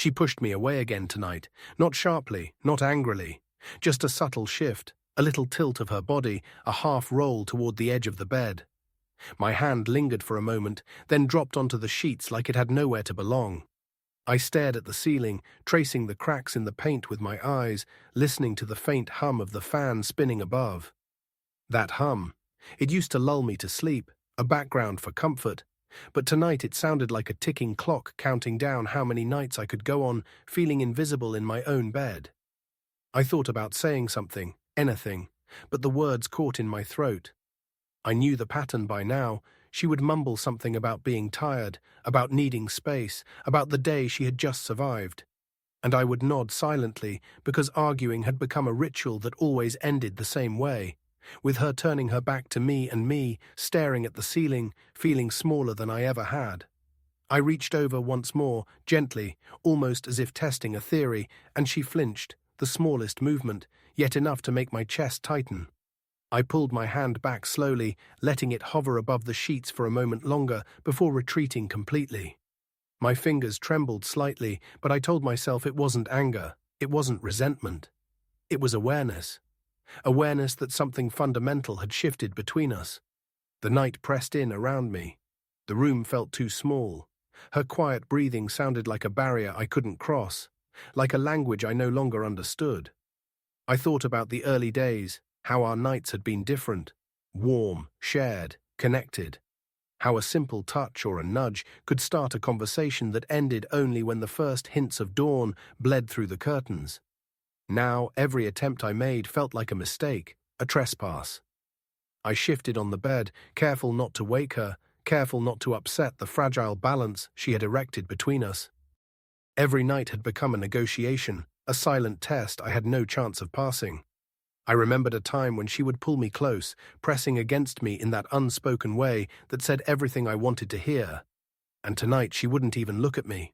She pushed me away again tonight, not sharply, not angrily, just a subtle shift, a little tilt of her body, a half roll toward the edge of the bed. My hand lingered for a moment, then dropped onto the sheets like it had nowhere to belong. I stared at the ceiling, tracing the cracks in the paint with my eyes, listening to the faint hum of the fan spinning above. That hum. It used to lull me to sleep, a background for comfort, but tonight it sounded like a ticking clock counting down how many nights I could go on feeling invisible in my own bed. I thought about saying something, anything, but the words caught in my throat. I knew the pattern by now. She would mumble something about being tired, about needing space, about the day she had just survived. And I would nod silently because arguing had become a ritual that always ended the same way, with her turning her back to me and me, staring at the ceiling, feeling smaller than I ever had. I reached over once more, gently, almost as if testing a theory, and she flinched, the smallest movement, yet enough to make my chest tighten. I pulled my hand back slowly, letting it hover above the sheets for a moment longer before retreating completely. My fingers trembled slightly, but I told myself it wasn't anger, it wasn't resentment. It was awareness. Awareness that something fundamental had shifted between us. The night pressed in around me. The room felt too small. Her quiet breathing sounded like a barrier I couldn't cross, like a language I no longer understood. I thought about the early days, how our nights had been different, warm, shared, connected. How a simple touch or a nudge could start a conversation that ended only when the first hints of dawn bled through the curtains. Now, every attempt I made felt like a mistake, a trespass. I shifted on the bed, careful not to wake her, careful not to upset the fragile balance she had erected between us. Every night had become a negotiation, a silent test I had no chance of passing. I remembered a time when she would pull me close, pressing against me in that unspoken way that said everything I wanted to hear. And tonight she wouldn't even look at me.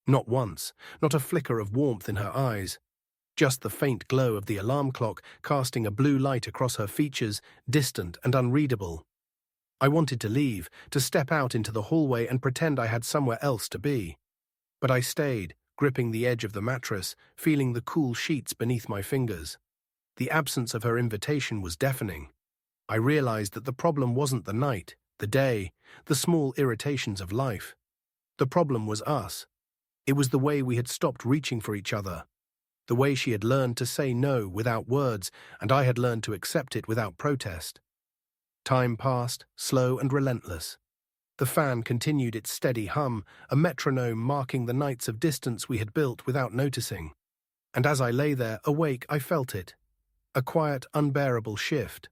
Not once, not a flicker of warmth in her eyes. Just the faint glow of the alarm clock casting a blue light across her features, distant and unreadable. I wanted to leave, to step out into the hallway and pretend I had somewhere else to be. But I stayed, gripping the edge of the mattress, feeling the cool sheets beneath my fingers. The absence of her invitation was deafening. I realized that the problem wasn't the night, the day, the small irritations of life. The problem was us. It was the way we had stopped reaching for each other. The way she had learned to say no without words, and I had learned to accept it without protest. Time passed, slow and relentless. The fan continued its steady hum, a metronome marking the nights of distance we had built without noticing. And as I lay there, awake, I felt it. A quiet, unbearable shift.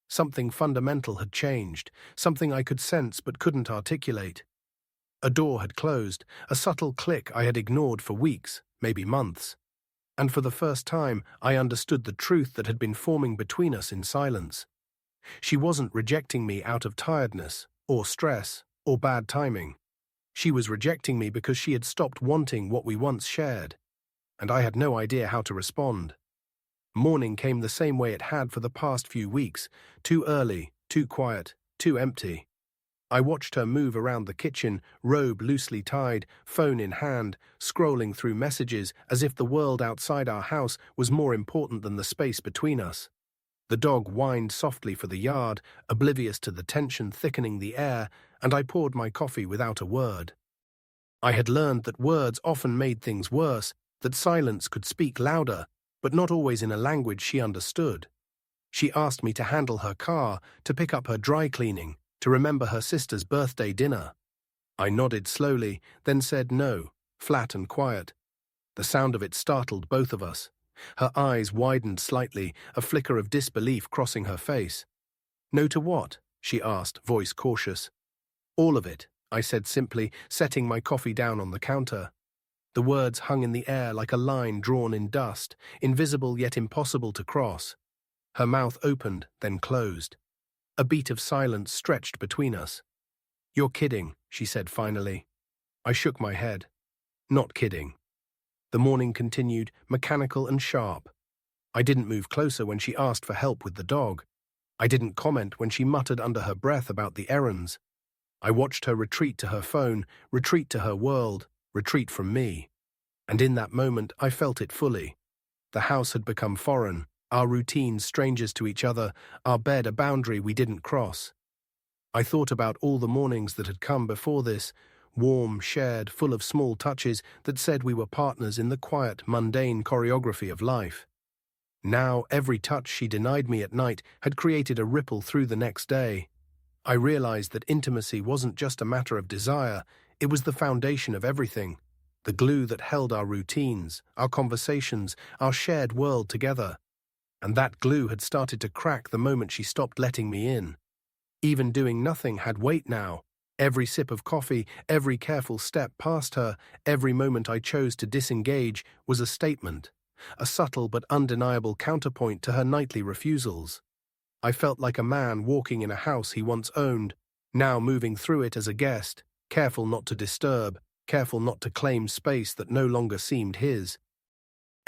Something fundamental had changed, something I could sense but couldn't articulate. A door had closed, a subtle click I had ignored for weeks, maybe months. And for the first time, I understood the truth that had been forming between us in silence. She wasn't rejecting me out of tiredness, or stress, or bad timing. She was rejecting me because she had stopped wanting what we once shared. And I had no idea how to respond. Morning came the same way it had for the past few weeks, too early, too quiet, too empty. I watched her move around the kitchen, robe loosely tied, phone in hand, scrolling through messages as if the world outside our house was more important than the space between us. The dog whined softly for the yard, oblivious to the tension thickening the air, and I poured my coffee without a word. I had learned that words often made things worse, that silence could speak louder, but not always in a language she understood. She asked me to handle her car, to pick up her dry cleaning, to remember her sister's birthday dinner. I nodded slowly, then said no, flat and quiet. The sound of it startled both of us. Her eyes widened slightly, a flicker of disbelief crossing her face. No to what? She asked, voice cautious. All of it, I said simply, setting my coffee down on the counter. The words hung in the air like a line drawn in dust, invisible yet impossible to cross. Her mouth opened, then closed. A beat of silence stretched between us. You're kidding, she said finally. I shook my head. Not kidding. The morning continued, mechanical and sharp. I didn't move closer when she asked for help with the dog. I didn't comment when she muttered under her breath about the errands. I watched her retreat to her phone, retreat to her world, retreat from me. And in that moment, I felt it fully. The house had become foreign, our routines strangers to each other, our bed a boundary we didn't cross. I thought about all the mornings that had come before this, warm, shared, full of small touches that said we were partners in the quiet, mundane choreography of life. Now, every touch she denied me at night had created a ripple through the next day. I realized that intimacy wasn't just a matter of desire, it was the foundation of everything, the glue that held our routines, our conversations, our shared world together. And that glue had started to crack the moment she stopped letting me in. Even doing nothing had weight now. Every sip of coffee, every careful step past her, every moment I chose to disengage was a statement, a subtle but undeniable counterpoint to her nightly refusals. I felt like a man walking in a house he once owned, now moving through it as a guest, careful not to disturb, careful not to claim space that no longer seemed his.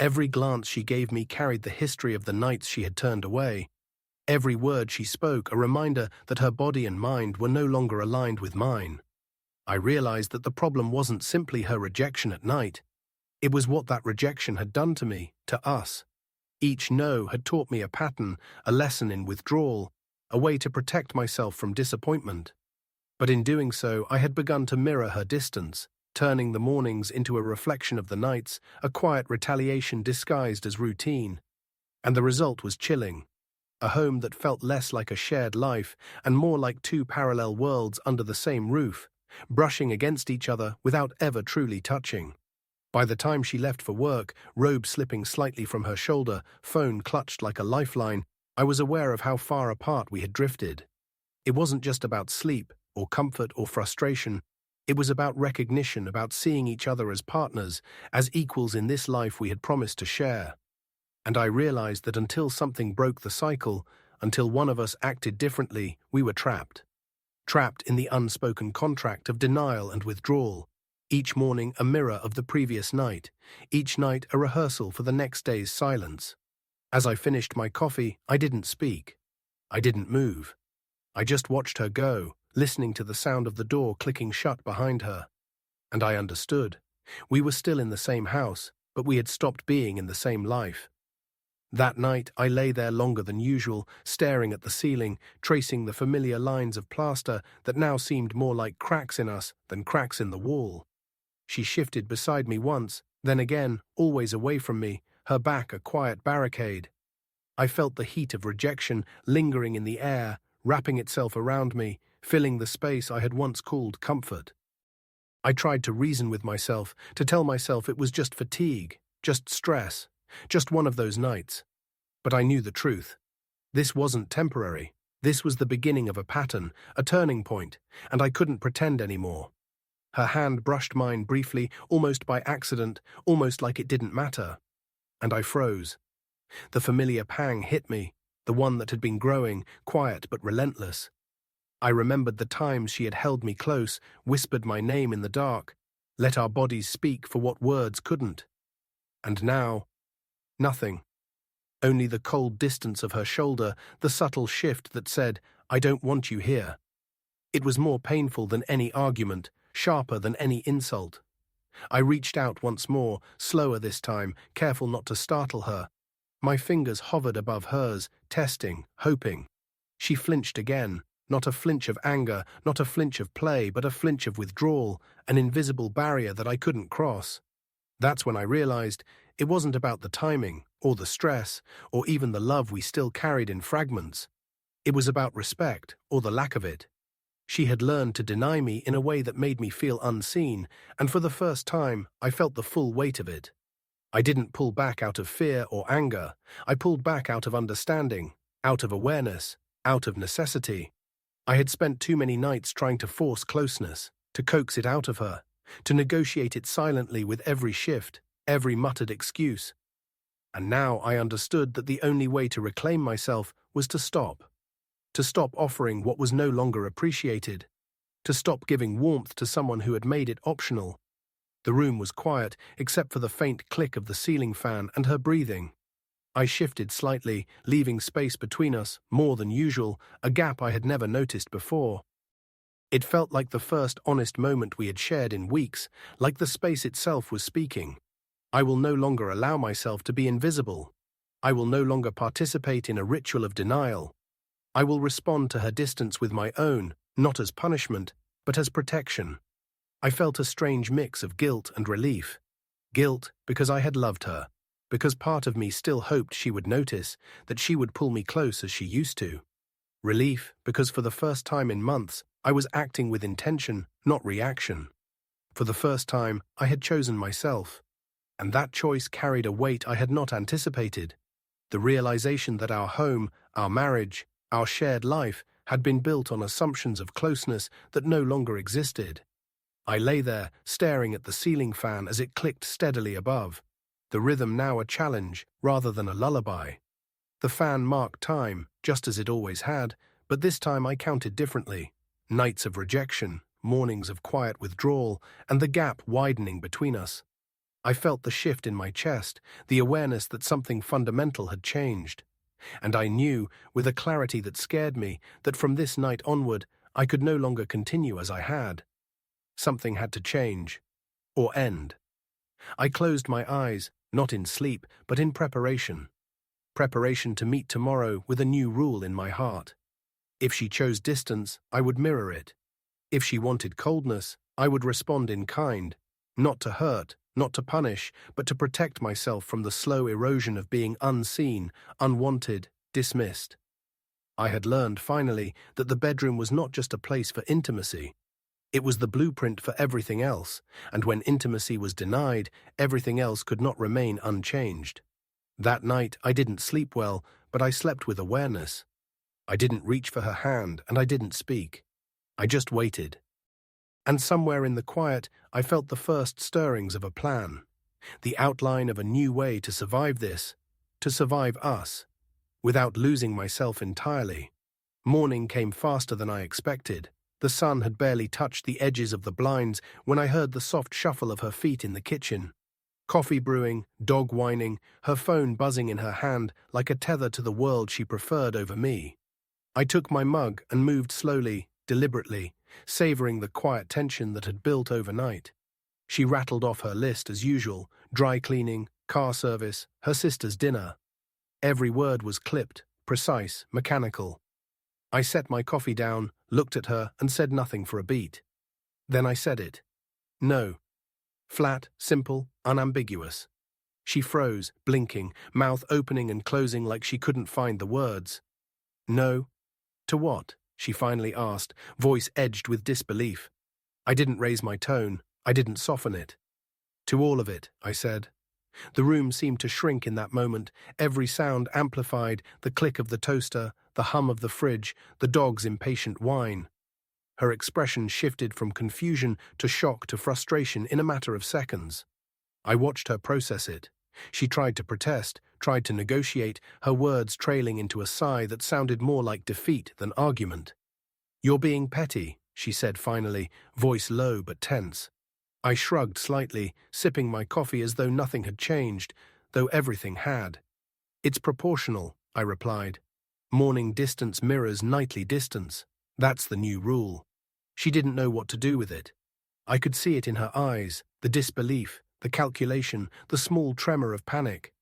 Every glance she gave me carried the history of the nights she had turned away. Every word she spoke a reminder that her body and mind were no longer aligned with mine. I realized that the problem wasn't simply her rejection at night. It was what that rejection had done to me, to us. Each no had taught me a pattern, a lesson in withdrawal, a way to protect myself from disappointment. But in doing so, I had begun to mirror her distance, turning the mornings into a reflection of the nights, a quiet retaliation disguised as routine. And the result was chilling. A home that felt less like a shared life and more like two parallel worlds under the same roof, brushing against each other without ever truly touching. By the time she left for work, robe slipping slightly from her shoulder, phone clutched like a lifeline, I was aware of how far apart we had drifted. It wasn't just about sleep, or comfort, or frustration. It was about recognition, about seeing each other as partners, as equals in this life we had promised to share. And I realized that until something broke the cycle, until one of us acted differently, we were trapped. Trapped in the unspoken contract of denial and withdrawal. Each morning a mirror of the previous night, each night a rehearsal for the next day's silence. As I finished my coffee, I didn't speak. I didn't move. I just watched her go, listening to the sound of the door clicking shut behind her. And I understood. We were still in the same house, but we had stopped being in the same life. That night, I lay there longer than usual, staring at the ceiling, tracing the familiar lines of plaster that now seemed more like cracks in us than cracks in the wall. She shifted beside me once, then again, always away from me, her back a quiet barricade. I felt the heat of rejection lingering in the air, wrapping itself around me, filling the space I had once called comfort. I tried to reason with myself, to tell myself it was just fatigue, just stress, just one of those nights. But I knew the truth. This wasn't temporary. This was the beginning of a pattern, a turning point, and I couldn't pretend anymore. Her hand brushed mine briefly, almost by accident, almost like it didn't matter. And I froze. The familiar pang hit me, the one that had been growing, quiet but relentless. I remembered the times she had held me close, whispered my name in the dark, let our bodies speak for what words couldn't. And now, nothing. Only the cold distance of her shoulder, the subtle shift that said, "I don't want you here." It was more painful than any argument, sharper than any insult. I reached out once more, slower this time, careful not to startle her. My fingers hovered above hers, testing, hoping. She flinched again, not a flinch of anger, not a flinch of play, but a flinch of withdrawal, an invisible barrier that I couldn't cross. That's when I realized it wasn't about the timing, or the stress, or even the love we still carried in fragments. It was about respect, or the lack of it. She had learned to deny me in a way that made me feel unseen, and for the first time, I felt the full weight of it. I didn't pull back out of fear or anger. I pulled back out of understanding, out of awareness, out of necessity. I had spent too many nights trying to force closeness, to coax it out of her, to negotiate it silently with every shift, every muttered excuse. And now I understood that the only way to reclaim myself was to stop offering what was no longer appreciated, to stop giving warmth to someone who had made it optional. The room was quiet, except for the faint click of the ceiling fan and her breathing. I shifted slightly, leaving space between us, more than usual, a gap I had never noticed before. It felt like the first honest moment we had shared in weeks, like the space itself was speaking. I will no longer allow myself to be invisible. I will no longer participate in a ritual of denial. I will respond to her distance with my own, not as punishment, but as protection. I felt a strange mix of guilt and relief. Guilt because I had loved her, because part of me still hoped she would notice, that she would pull me close as she used to. Relief because for the first time in months, I was acting with intention, not reaction. For the first time, I had chosen myself. And that choice carried a weight I had not anticipated. The realization that our home, our marriage, our shared life had been built on assumptions of closeness that no longer existed. I lay there, staring at the ceiling fan as it clicked steadily above, the rhythm now a challenge rather than a lullaby. The fan marked time, just as it always had, but this time I counted differently. Nights of rejection, mornings of quiet withdrawal, and the gap widening between us. I felt the shift in my chest, the awareness that something fundamental had changed. And I knew, with a clarity that scared me, that from this night onward, I could no longer continue as I had. Something had to change, or end. I closed my eyes, not in sleep, but in preparation. Preparation to meet tomorrow with a new rule in my heart. If she chose distance, I would mirror it. If she wanted coldness, I would respond in kind, not to hurt, not to punish, but to protect myself from the slow erosion of being unseen, unwanted, dismissed. I had learned, finally, that the bedroom was not just a place for intimacy. It was the blueprint for everything else, and when intimacy was denied, everything else could not remain unchanged. That night, I didn't sleep well, but I slept with awareness. I didn't reach for her hand, and I didn't speak. I just waited. And somewhere in the quiet, I felt the first stirrings of a plan, the outline of a new way to survive this, to survive us, without losing myself entirely. Morning came faster than I expected. The sun had barely touched the edges of the blinds when I heard the soft shuffle of her feet in the kitchen. Coffee brewing, dog whining, her phone buzzing in her hand like a tether to the world she preferred over me. I took my mug and moved slowly, deliberately, savoring the quiet tension that had built overnight. She rattled off her list as usual: dry cleaning, car service, her sister's dinner. Every word was clipped, precise, mechanical. I set my coffee down, looked at her, and said nothing for a beat. Then I said it. No. Flat, simple, unambiguous. She froze, blinking, mouth opening and closing like she couldn't find the words. No. To what? She finally asked, voice edged with disbelief. I didn't raise my tone. I didn't soften it. To all of it, I said. The room seemed to shrink in that moment, every sound amplified, the click of the toaster, the hum of the fridge, the dog's impatient whine. Her expression shifted from confusion to shock to frustration in a matter of seconds. I watched her process it. She tried to protest, tried to negotiate, her words trailing into a sigh that sounded more like defeat than argument. You're being petty, she said finally, voice low but tense. I shrugged slightly, sipping my coffee as though nothing had changed, though everything had. It's proportional, I replied. Morning distance mirrors nightly distance. That's the new rule. She didn't know what to do with it. I could see it in her eyes, the disbelief, the calculation, the small tremor of panic.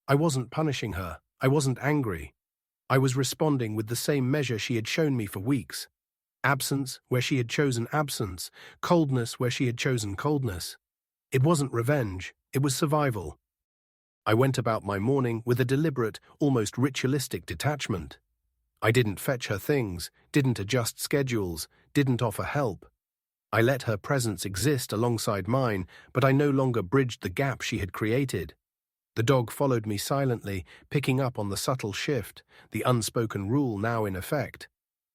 I wasn't punishing her. I wasn't angry. I was responding with the same measure she had shown me for weeks. Absence where she had chosen absence, coldness where she had chosen coldness. It wasn't revenge, it was survival. I went about my morning with a deliberate, almost ritualistic detachment. I didn't fetch her things, didn't adjust schedules, didn't offer help. I let her presence exist alongside mine, but I no longer bridged the gap she had created. The dog followed me silently, picking up on the subtle shift, the unspoken rule now in effect.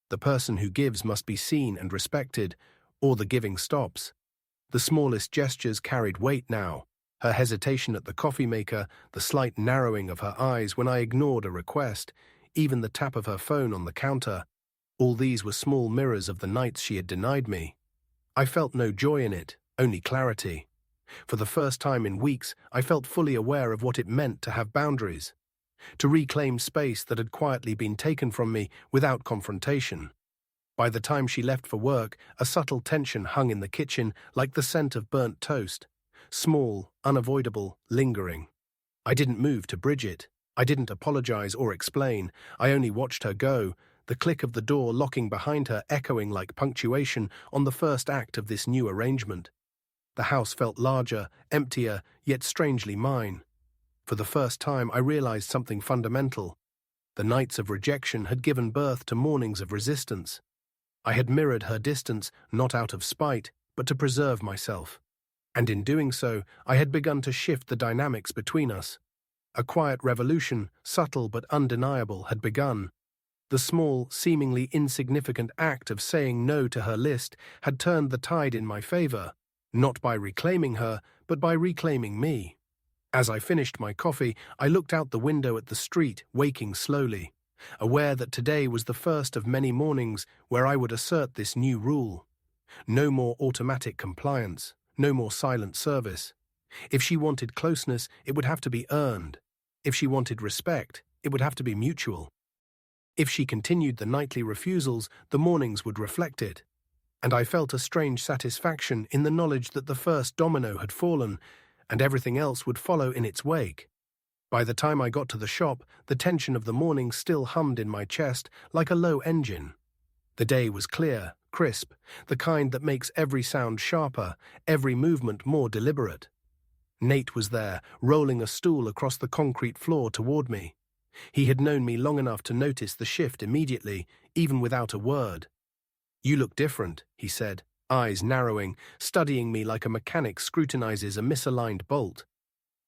The person who gives must be seen and respected, or the giving stops. The smallest gestures carried weight now. Her hesitation at the coffee maker, the slight narrowing of her eyes when I ignored a request, even the tap of her phone on the counter. All these were small mirrors of the nights she had denied me. I felt no joy in it, only clarity. For the first time in weeks, I felt fully aware of what it meant to have boundaries, to reclaim space that had quietly been taken from me without confrontation. By the time she left for work, a subtle tension hung in the kitchen like the scent of burnt toast. small, unavoidable, lingering. I didn't move to bridge it. I didn't apologize or explain. I only watched her go, the click of the door locking behind her echoing like punctuation on the first act of this new arrangement. The house felt larger, emptier, yet strangely mine. For the first time, I realized something fundamental. The nights of rejection had given birth to mornings of resistance. I had mirrored her distance, not out of spite, but to preserve myself. And in doing so, I had begun to shift the dynamics between us. A quiet revolution, subtle but undeniable, had begun. The small, seemingly insignificant act of saying no to her list had turned the tide in my favor, not by reclaiming her, but by reclaiming me. As I finished my coffee, I looked out the window at the street, waking slowly, aware that today was the first of many mornings where I would assert this new rule. No more automatic compliance, no more silent service. If she wanted closeness, it would have to be earned. If she wanted respect, it would have to be mutual. If she continued the nightly refusals, the mornings would reflect it. And I felt a strange satisfaction in the knowledge that the first domino had fallen, and everything else would follow in its wake. By the time I got to the shop, the tension of the morning still hummed in my chest like a low engine. The day was clear, crisp, the kind that makes every sound sharper, every movement more deliberate. Nate was there, rolling a stool across the concrete floor toward me. He had known me long enough to notice the shift immediately, even without a word. "You look different," he said, eyes narrowing, studying me like a mechanic scrutinizes a misaligned bolt.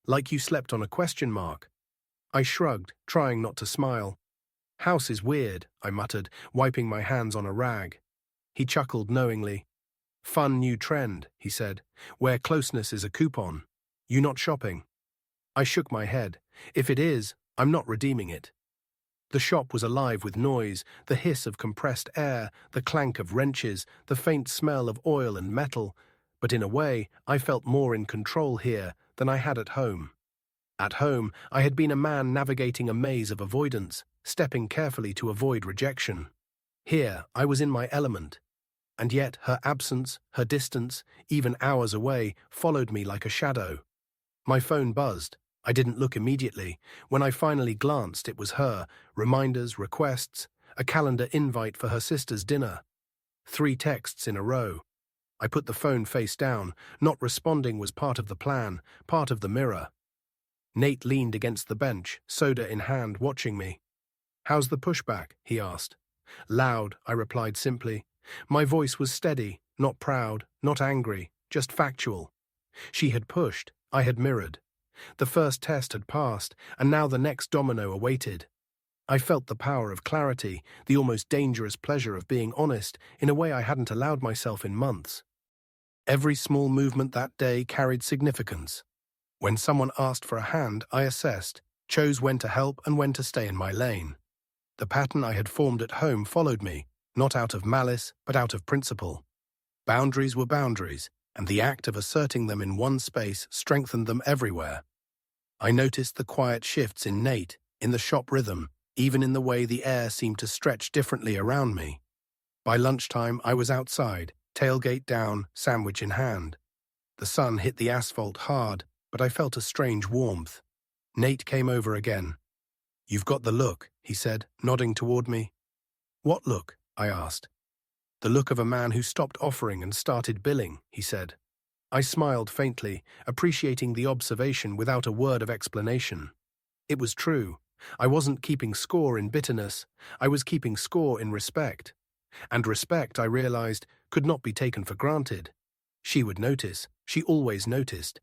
"Like you slept on a question mark." I shrugged, trying not to smile. "House is weird," I muttered, wiping my hands on a rag. He chuckled knowingly. "Fun new trend," he said, "where closeness is a coupon. You not shopping?" I shook my head. "If it is, I'm not redeeming it." The shop was alive with noise, the hiss of compressed air, the clank of wrenches, the faint smell of oil and metal, but in a way, I felt more in control here than I had at home. At home, I had been a man navigating a maze of avoidance, stepping carefully to avoid rejection. Here, I was in my element. And yet her absence, her distance, even hours away, followed me like a shadow. My phone buzzed. I didn't look immediately. When I finally glanced, it was her, reminders, requests, a calendar invite for her sister's dinner. 3 texts in a row. I put the phone face down. Not responding was part of the plan, part of the mirror. Nate leaned against the bench, soda in hand, watching me. "How's the pushback?" he asked. "Loud," I replied simply. My voice was steady, not proud, not angry, just factual. She had pushed, I had mirrored. The first test had passed, and now the next domino awaited. I felt the power of clarity, the almost dangerous pleasure of being honest, in a way I hadn't allowed myself in months. Every small movement that day carried significance. When someone asked for a hand, I assessed, chose when to help and when to stay in my lane. The pattern I had formed at home followed me, not out of malice, but out of principle. Boundaries were boundaries, and the act of asserting them in one space strengthened them everywhere. I noticed the quiet shifts in Nate, in the shop rhythm, even in the way the air seemed to stretch differently around me. By lunchtime, I was outside, tailgate down, sandwich in hand. The sun hit the asphalt hard, but I felt a strange warmth. Nate came over again. "You've got the look," he said, nodding toward me. "What look?" I asked. "The look of a man who stopped offering and started billing," he said. I smiled faintly, appreciating the observation without a word of explanation. It was true. I wasn't keeping score in bitterness. I was keeping score in respect. And respect, I realized, could not be taken for granted. She would notice. She always noticed.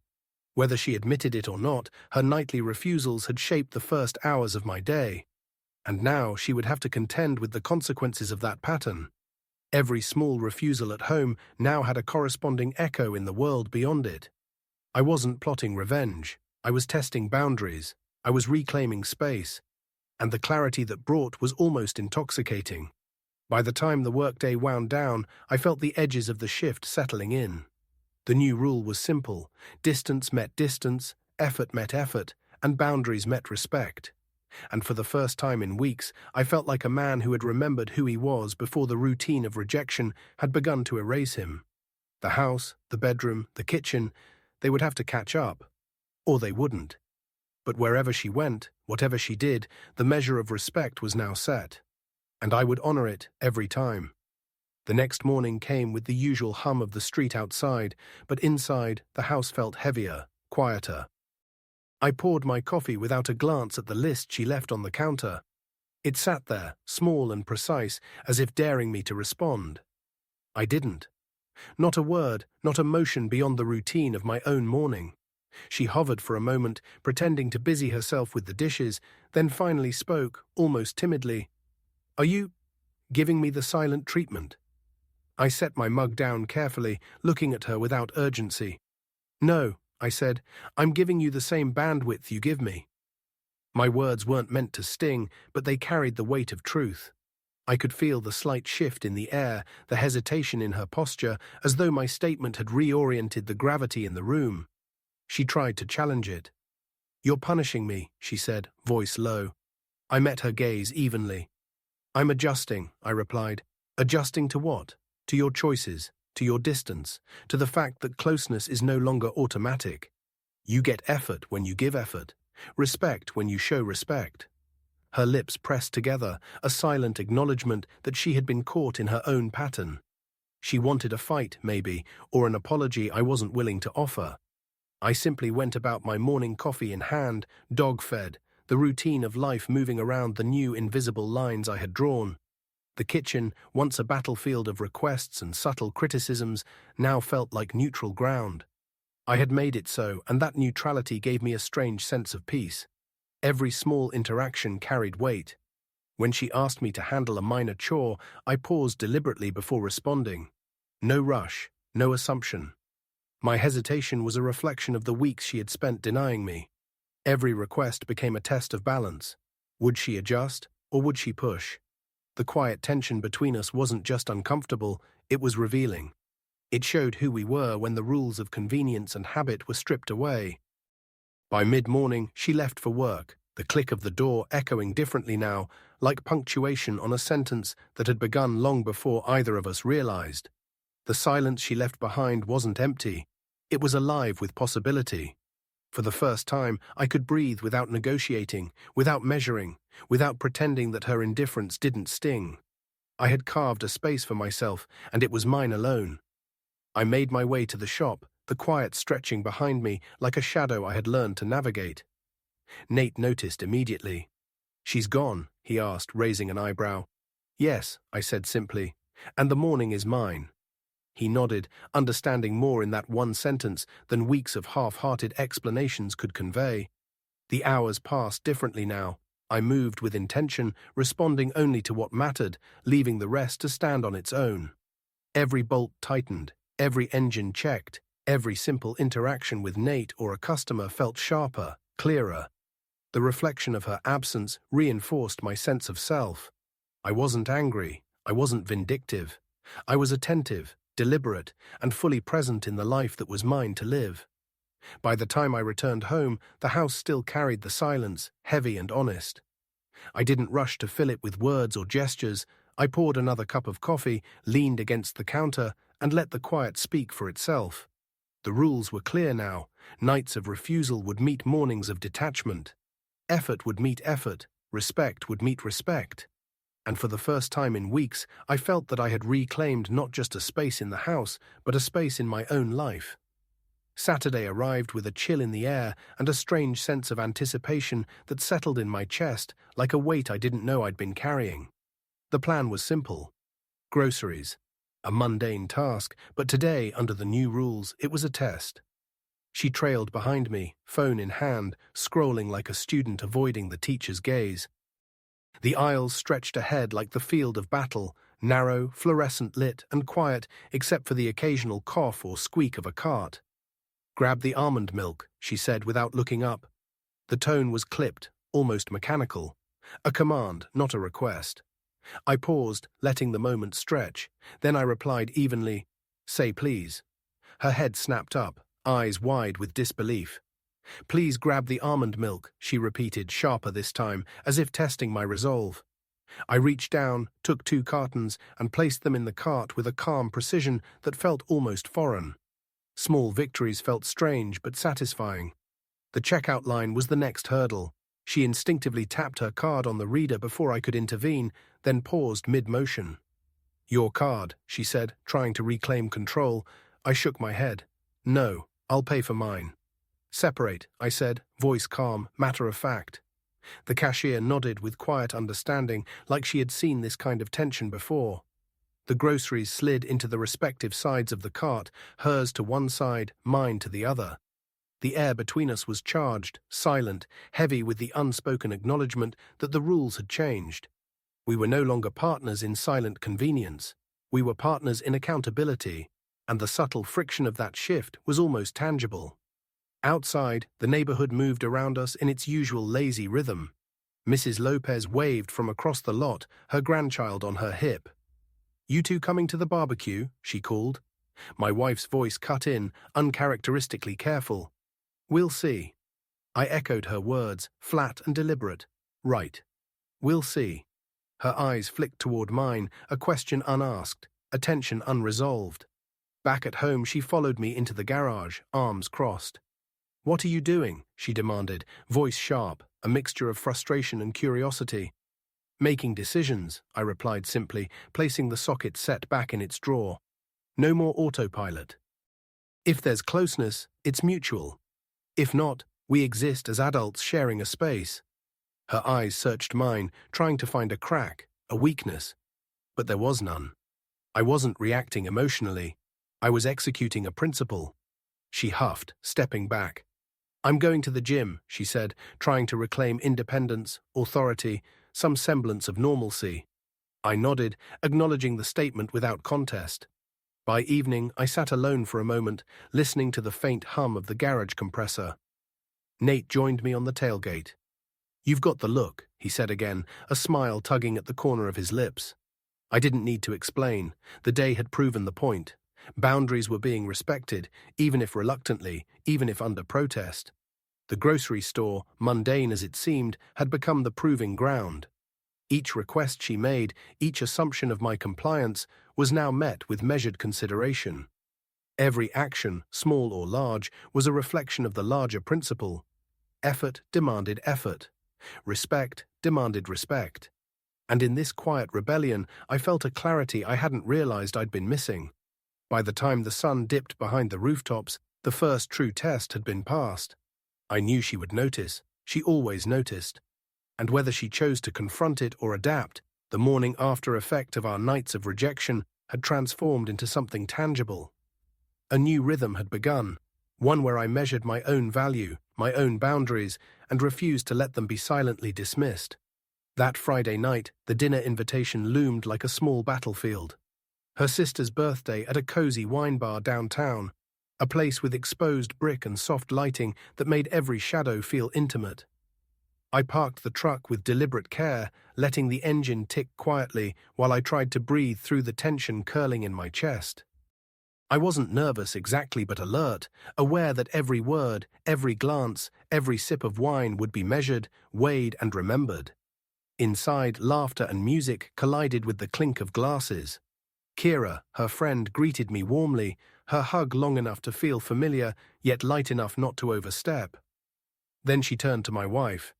Whether she admitted it or not, her nightly refusals had shaped the first hours of my day. And now she would have to contend with the consequences of that pattern. Every small refusal at home now had a corresponding echo in the world beyond it. I wasn't plotting revenge. I was testing boundaries. I was reclaiming space. And the clarity that brought was almost intoxicating. By the time the workday wound down, I felt the edges of the shift settling in. The new rule was simple. Distance met distance, effort met effort, and boundaries met respect. And for the first time in weeks, I felt like a man who had remembered who he was before the routine of rejection had begun to erase him. The house, the bedroom, the kitchen, They would have to catch up. Or they wouldn't. But wherever she went, whatever she did, the measure of respect was now set. And I would honor it every time. The next morning came with the usual hum of the street outside, but inside, the house felt heavier, quieter. I poured my coffee without a glance at the list she left on the counter. It sat there, small and precise, as if daring me to respond. I didn't. Not a word, not a motion beyond the routine of my own morning. She hovered for a moment, pretending to busy herself with the dishes, then finally spoke, almost timidly. "Are you giving me the silent treatment?" I set my mug down carefully, looking at her without urgency. "No," I said, "I'm giving you the same bandwidth you give me." My words weren't meant to sting, but they carried the weight of truth. I could feel the slight shift in the air, the hesitation in her posture, as though my statement had reoriented the gravity in the room. She tried to challenge it. "You're punishing me," she said, voice low. I met her gaze evenly. "I'm adjusting," I replied. "Adjusting to what? To your choices, to your distance, to the fact that closeness is no longer automatic. You get effort when you give effort, respect when you show respect." Her lips pressed together, a silent acknowledgement that she had been caught in her own pattern. She wanted a fight, maybe, or an apology I wasn't willing to offer. I simply went about my morning coffee in hand, dog-fed, the routine of life moving around the new invisible lines I had drawn. The kitchen, once a battlefield of requests and subtle criticisms, now felt like neutral ground. I had made it so, and that neutrality gave me a strange sense of peace. Every small interaction carried weight. When she asked me to handle a minor chore, I paused deliberately before responding. No rush, no assumption. My hesitation was a reflection of the weeks she had spent denying me. Every request became a test of balance. Would she adjust, or would she push? The quiet tension between us wasn't just uncomfortable, it was revealing. It showed who we were when the rules of convenience and habit were stripped away. By mid-morning, she left for work, the click of the door echoing differently now, like punctuation on a sentence that had begun long before either of us realized. The silence she left behind wasn't empty. It was alive with possibility. For the first time, I could breathe without negotiating, without measuring, without pretending that her indifference didn't sting. I had carved a space for myself, and it was mine alone. I made my way to the shop, the quiet stretching behind me like a shadow I had learned to navigate. Nate noticed immediately. "She's gone?" he asked, raising an eyebrow. "Yes," I said simply, "and the morning is mine." He nodded, understanding more in that one sentence than weeks of half-hearted explanations could convey. The hours passed differently now. I moved with intention, responding only to what mattered, leaving the rest to stand on its own. Every bolt tightened, every engine checked, every simple interaction with Nate or a customer felt sharper, clearer. The reflection of her absence reinforced my sense of self. I wasn't angry, I wasn't vindictive. I was attentive, deliberate, and fully present in the life that was mine to live. By the time I returned home, the house still carried the silence, heavy and honest. I didn't rush to fill it with words or gestures. I poured another cup of coffee, leaned against the counter, and let the quiet speak for itself. The rules were clear now. Nights of refusal would meet mornings of detachment. Effort would meet effort. Respect would meet respect. And for the first time in weeks, I felt that I had reclaimed not just a space in the house, but a space in my own life. Saturday arrived with a chill in the air and a strange sense of anticipation that settled in my chest like a weight I didn't know I'd been carrying. The plan was simple. Groceries. A mundane task, but today, under the new rules, it was a test. She trailed behind me, phone in hand, scrolling like a student avoiding the teacher's gaze. The aisles stretched ahead like the field of battle, narrow, fluorescent lit, and quiet except for the occasional cough or squeak of a cart. "Grab the almond milk," she said without looking up. The tone was clipped, almost mechanical. A command, not a request. I paused, letting the moment stretch. Then I replied evenly, "Say please." Her head snapped up, eyes wide with disbelief. "Please grab the almond milk," she repeated, sharper this time, as if testing my resolve. I reached down, took 2 cartons, and placed them in the cart with a calm precision that felt almost foreign. Small victories felt strange but satisfying. The checkout line was the next hurdle. She instinctively tapped her card on the reader before I could intervene, then paused mid-motion. "Your card," she said, trying to reclaim control. I shook my head. "No, I'll pay for mine." "Separate," I said, voice calm, matter of fact. The cashier nodded with quiet understanding, like she had seen this kind of tension before. The groceries slid into the respective sides of the cart, hers to one side, mine to the other. The air between us was charged, silent, heavy with the unspoken acknowledgement that the rules had changed. We were no longer partners in silent convenience. We were partners in accountability, and the subtle friction of that shift was almost tangible. Outside, the neighborhood moved around us in its usual lazy rhythm. Mrs. Lopez waved from across the lot, her grandchild on her hip. "You two coming to the barbecue?" she called. My wife's voice cut in, uncharacteristically careful. "We'll see." I echoed her words, flat and deliberate. "Right. We'll see." Her eyes flicked toward mine, a question unasked, a tension unresolved. Back at home, she followed me into the garage, arms crossed. "What are you doing?" she demanded, voice sharp, a mixture of frustration and curiosity. "Making decisions," I replied simply, placing the socket set back in its drawer. "No more autopilot. If there's closeness, it's mutual. If not, we exist as adults sharing a space." Her eyes searched mine, trying to find a crack, a weakness. But there was none. I wasn't reacting emotionally. I was executing a principle. She huffed, stepping back. "I'm going to the gym," she said, trying to reclaim independence, authority, some semblance of normalcy. I nodded, acknowledging the statement without contest. By evening, I sat alone for a moment, listening to the faint hum of the garage compressor. Nate joined me on the tailgate. "You've got the look," he said again, a smile tugging at the corner of his lips. I didn't need to explain. The day had proven the point. Boundaries were being respected, even if reluctantly, even if under protest. The grocery store, mundane as it seemed, had become the proving ground. Each request she made, each assumption of my compliance, was now met with measured consideration. Every action, small or large, was a reflection of the larger principle. Effort demanded effort. Respect demanded respect. And in this quiet rebellion, I felt a clarity I hadn't realized I'd been missing. By the time the sun dipped behind the rooftops, the first true test had been passed. I knew she would notice. She always noticed. And whether she chose to confront it or adapt, the morning after effect of our nights of rejection had transformed into something tangible. A new rhythm had begun, one where I measured my own value, my own boundaries, and refused to let them be silently dismissed. That Friday night, the dinner invitation loomed like a small battlefield. Her sister's birthday at a cozy wine bar downtown, a place with exposed brick and soft lighting that made every shadow feel intimate. I parked the truck with deliberate care, letting the engine tick quietly while I tried to breathe through the tension curling in my chest. I wasn't nervous exactly, but alert, aware that every word, every glance, every sip of wine would be measured, weighed, and remembered. Inside, laughter and music collided with the clink of glasses. Kira, her friend, greeted me warmly, her hug long enough to feel familiar, yet light enough not to overstep. Then she turned to my wife.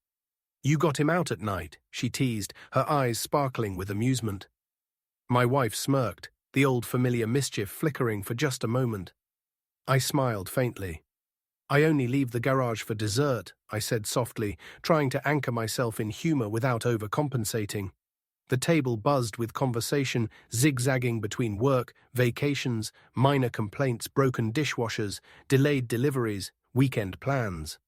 "You got him out at night," she teased, her eyes sparkling with amusement. My wife smirked, the old familiar mischief flickering for just a moment. I smiled faintly. "I only leave the garage for dessert," I said softly, trying to anchor myself in humor without overcompensating. The table buzzed with conversation, zigzagging between work, vacations, minor complaints, broken dishwashers, delayed deliveries, weekend plans.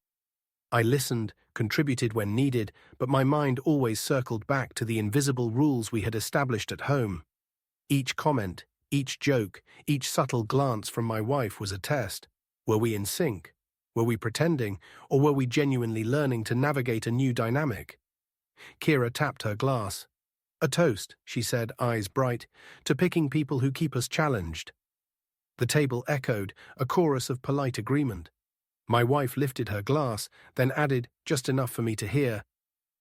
I listened, contributed when needed, but my mind always circled back to the invisible rules we had established at home. Each comment, each joke, each subtle glance from my wife was a test. Were we in sync? Were we pretending, or were we genuinely learning to navigate a new dynamic? Kira tapped her glass. "A toast," she said, eyes bright, "to picking people who keep us challenged." The table echoed, a chorus of polite agreement. My wife lifted her glass, then added, just enough for me to hear,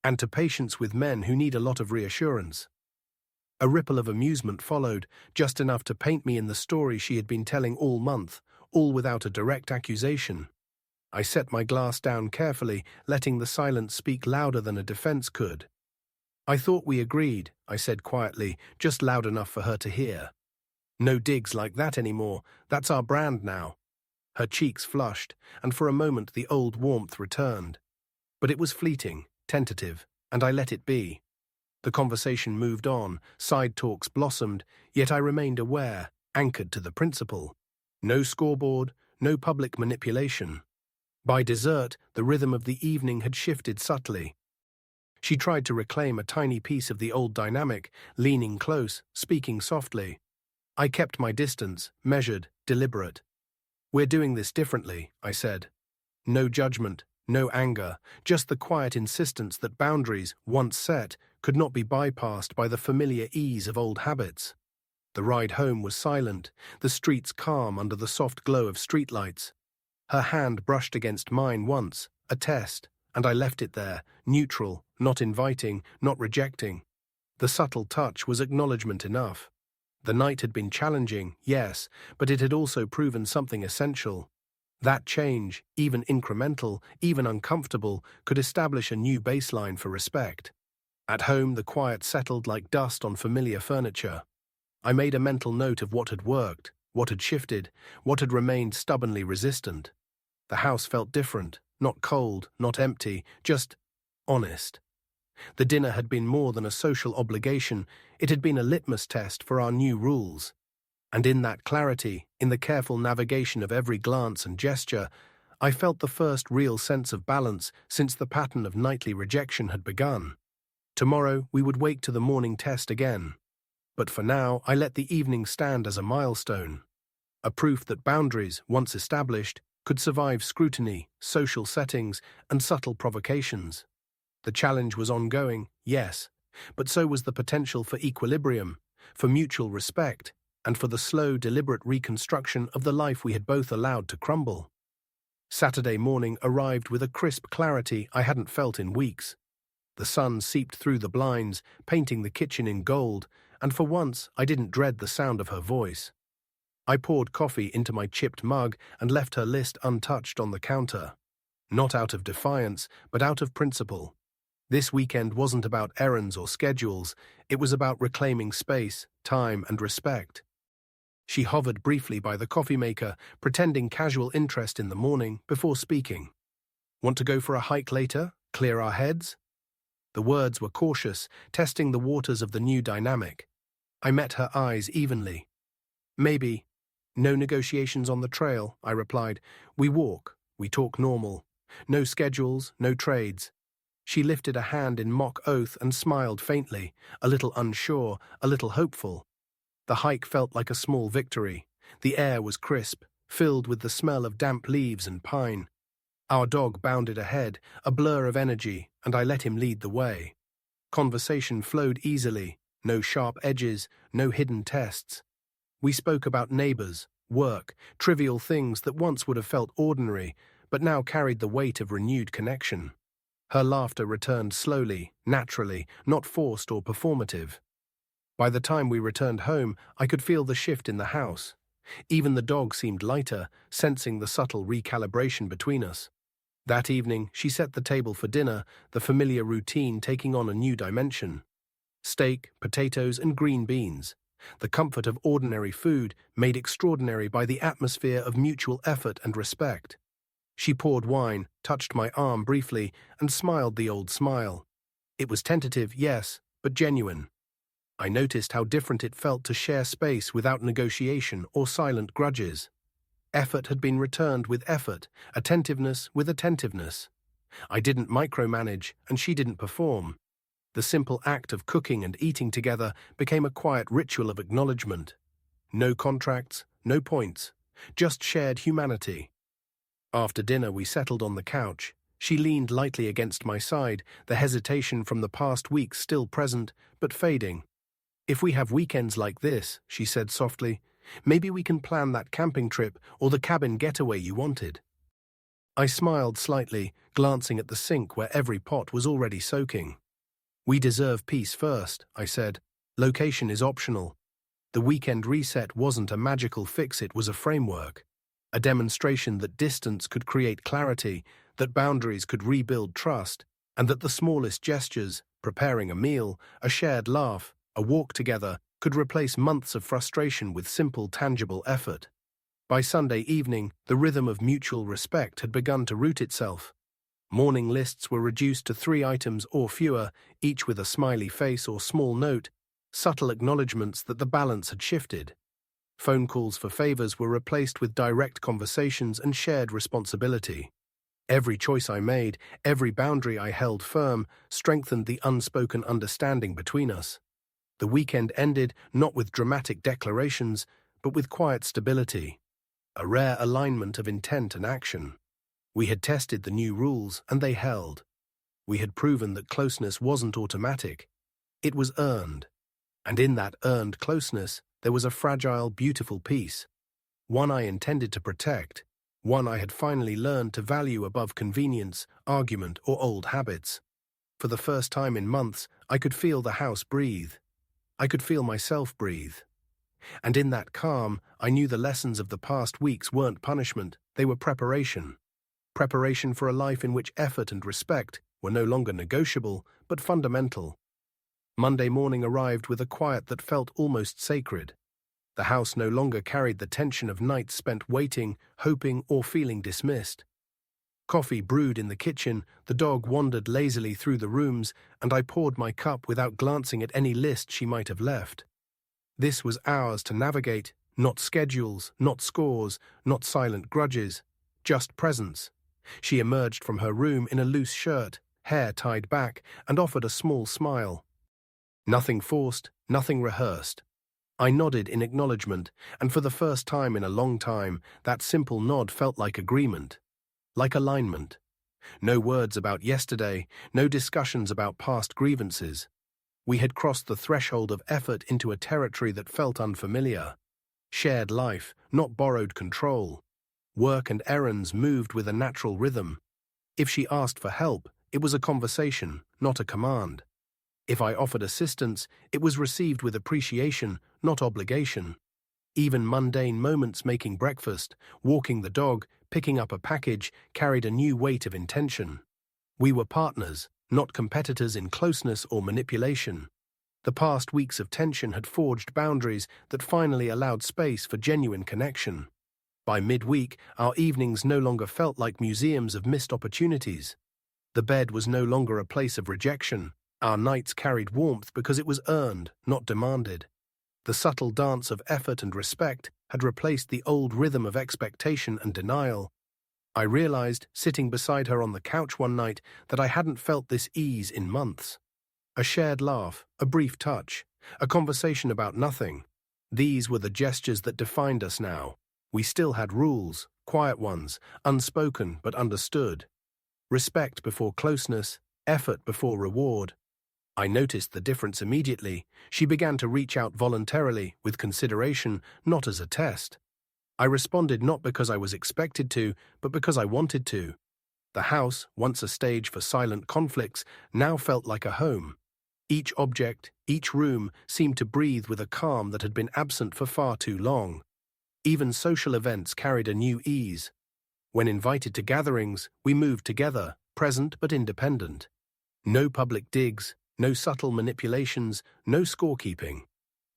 "and to patience with men who need a lot of reassurance." A ripple of amusement followed, just enough to paint me in the story she had been telling all month, all without a direct accusation. I set my glass down carefully, letting the silence speak louder than a defense could. "I thought we agreed," I said quietly, just loud enough for her to hear. "No digs like that anymore. That's our brand now." Her cheeks flushed, and for a moment the old warmth returned. But it was fleeting, tentative, and I let it be. The conversation moved on, side talks blossomed, yet I remained aware, anchored to the principle. No scoreboard, no public manipulation. By dessert, the rhythm of the evening had shifted subtly. She tried to reclaim a tiny piece of the old dynamic, leaning close, speaking softly. I kept my distance, measured, deliberate. "We're doing this differently," I said. No judgment, no anger, just the quiet insistence that boundaries, once set, could not be bypassed by the familiar ease of old habits. The ride home was silent, the streets calm under the soft glow of streetlights. Her hand brushed against mine once, a test, and I left it there, neutral, not inviting, not rejecting. The subtle touch was acknowledgement enough. The night had been challenging, yes, but it had also proven something essential. That change, even incremental, even uncomfortable, could establish a new baseline for respect. At home, the quiet settled like dust on familiar furniture. I made a mental note of what had worked, what had shifted, what had remained stubbornly resistant. The house felt different, not cold, not empty, just honest. The dinner had been more than a social obligation, it had been a litmus test for our new rules. And in that clarity, in the careful navigation of every glance and gesture, I felt the first real sense of balance since the pattern of nightly rejection had begun. Tomorrow we would wake to the morning test again. But for now, I let the evening stand as a milestone. A proof that boundaries, once established, could survive scrutiny, social settings, and subtle provocations. The challenge was ongoing, yes, but so was the potential for equilibrium, for mutual respect, and for the slow, deliberate reconstruction of the life we had both allowed to crumble. Saturday morning arrived with a crisp clarity I hadn't felt in weeks. The sun seeped through the blinds, painting the kitchen in gold, and for once I didn't dread the sound of her voice. I poured coffee into my chipped mug and left her list untouched on the counter. Not out of defiance, but out of principle. This weekend wasn't about errands or schedules, it was about reclaiming space, time, and respect. She hovered briefly by the coffee maker, pretending casual interest in the morning, before speaking. "Want to go for a hike later? Clear our heads?" The words were cautious, testing the waters of the new dynamic. I met her eyes evenly. "Maybe. No negotiations on the trail," I replied. "We walk, we talk normal. No schedules, no trades." She lifted a hand in mock oath and smiled faintly, a little unsure, a little hopeful. The hike felt like a small victory. The air was crisp, filled with the smell of damp leaves and pine. Our dog bounded ahead, a blur of energy, and I let him lead the way. Conversation flowed easily, no sharp edges, no hidden tests. We spoke about neighbors, work, trivial things that once would have felt ordinary, but now carried the weight of renewed connection. Her laughter returned slowly, naturally, not forced or performative. By the time we returned home, I could feel the shift in the house. Even the dog seemed lighter, sensing the subtle recalibration between us. That evening, she set the table for dinner, the familiar routine taking on a new dimension. Steak, potatoes, and green beans. The comfort of ordinary food made extraordinary by the atmosphere of mutual effort and respect. She poured wine, touched my arm briefly, and smiled the old smile. It was tentative, yes, but genuine. I noticed how different it felt to share space without negotiation or silent grudges. Effort had been returned with effort, attentiveness with attentiveness. I didn't micromanage, and she didn't perform. The simple act of cooking and eating together became a quiet ritual of acknowledgement. No contracts, no points, just shared humanity. After dinner we settled on the couch. She leaned lightly against my side, the hesitation from the past weeks still present, but fading. "If we have weekends like this," she said softly, "maybe we can plan that camping trip or the cabin getaway you wanted." I smiled slightly, glancing at the sink where every pot was already soaking. "We deserve peace first," I said. "Location is optional." The weekend reset wasn't a magical fix, it was a framework. a demonstration that distance could create clarity, that boundaries could rebuild trust, and that the smallest gestures, preparing a meal, a shared laugh, a walk together, could replace months of frustration with simple, tangible effort. By Sunday evening, the rhythm of mutual respect had begun to root itself. Morning lists were reduced to 3 items or fewer, each with a smiley face or small note, subtle acknowledgements that the balance had shifted. Phone calls for favors were replaced with direct conversations and shared responsibility. Every choice I made, every boundary I held firm, strengthened the unspoken understanding between us. The weekend ended not with dramatic declarations, but with quiet stability, a rare alignment of intent and action. We had tested the new rules, and they held. We had proven that closeness wasn't automatic. It was earned. And in that earned closeness, there was a fragile, beautiful piece. One I intended to protect. One I had finally learned to value above convenience, argument, or old habits. For the first time in months, I could feel the house breathe. I could feel myself breathe. And in that calm, I knew the lessons of the past weeks weren't punishment, they were preparation. Preparation for a life in which effort and respect were no longer negotiable, but fundamental. Monday morning arrived with a quiet that felt almost sacred. The house no longer carried the tension of nights spent waiting, hoping, or feeling dismissed. Coffee brewed in the kitchen, the dog wandered lazily through the rooms, and I poured my cup without glancing at any list she might have left. This was ours to navigate, not schedules, not scores, not silent grudges, just presence. She emerged from her room in a loose shirt, hair tied back, and offered a small smile. Nothing forced, nothing rehearsed. I nodded in acknowledgement, and for the first time in a long time, that simple nod felt like agreement, like alignment. No words about yesterday, no discussions about past grievances. We had crossed the threshold of effort into a territory that felt unfamiliar. Shared life, not borrowed control. Work and errands moved with a natural rhythm. If she asked for help, it was a conversation, not a command. If I offered assistance, it was received with appreciation, not obligation. Even mundane moments, making breakfast, walking the dog, picking up a package, carried a new weight of intention. We were partners, not competitors in closeness or manipulation. The past weeks of tension had forged boundaries that finally allowed space for genuine connection. By midweek, our evenings no longer felt like museums of missed opportunities. The bed was no longer a place of rejection. Our nights carried warmth because it was earned, not demanded. The subtle dance of effort and respect had replaced the old rhythm of expectation and denial. I realized, sitting beside her on the couch one night, that I hadn't felt this ease in months. A shared laugh, a brief touch, a conversation about nothing. These were the gestures that defined us now. We still had rules, quiet ones, unspoken but understood. Respect before closeness, effort before reward. I noticed the difference immediately. She began to reach out voluntarily, with consideration, not as a test. I responded not because I was expected to, but because I wanted to. The house, once a stage for silent conflicts, now felt like a home. Each object, each room, seemed to breathe with a calm that had been absent for far too long. Even social events carried a new ease. When invited to gatherings, we moved together, present but independent. No public digs, no subtle manipulations, no scorekeeping.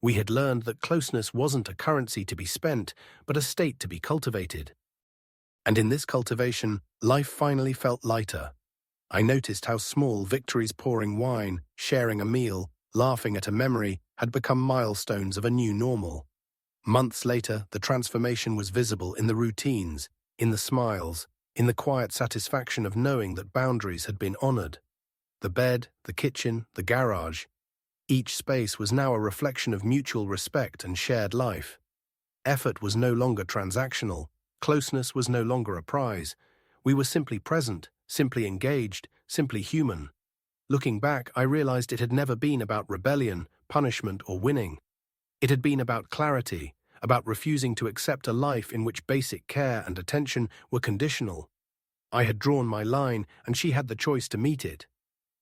We had learned that closeness wasn't a currency to be spent, but a state to be cultivated. And in this cultivation, life finally felt lighter. I noticed how small victories, pouring wine, sharing a meal, laughing at a memory, had become milestones of a new normal. Months later, the transformation was visible in the routines, in the smiles, in the quiet satisfaction of knowing that boundaries had been honored. The bed, the kitchen, the garage. Each space was now a reflection of mutual respect and shared life. Effort was no longer transactional. Closeness was no longer a prize. We were simply present, simply engaged, simply human. Looking back, I realized it had never been about rebellion, punishment, or winning. It had been about clarity, about refusing to accept a life in which basic care and attention were conditional. I had drawn my line, and she had the choice to meet it.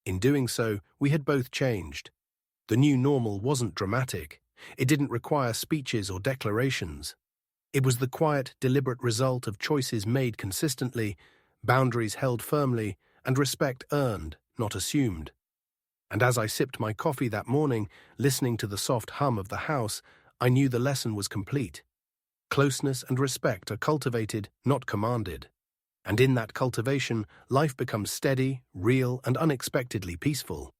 In doing so, we had both changed. The new normal wasn't dramatic. It didn't require speeches or declarations. It was the quiet, deliberate result of choices made consistently, boundaries held firmly, and respect earned, not assumed. And as I sipped my coffee that morning, listening to the soft hum of the house, I knew the lesson was complete. Closeness and respect are cultivated, not commanded. And in that cultivation, life becomes steady, real, and unexpectedly peaceful.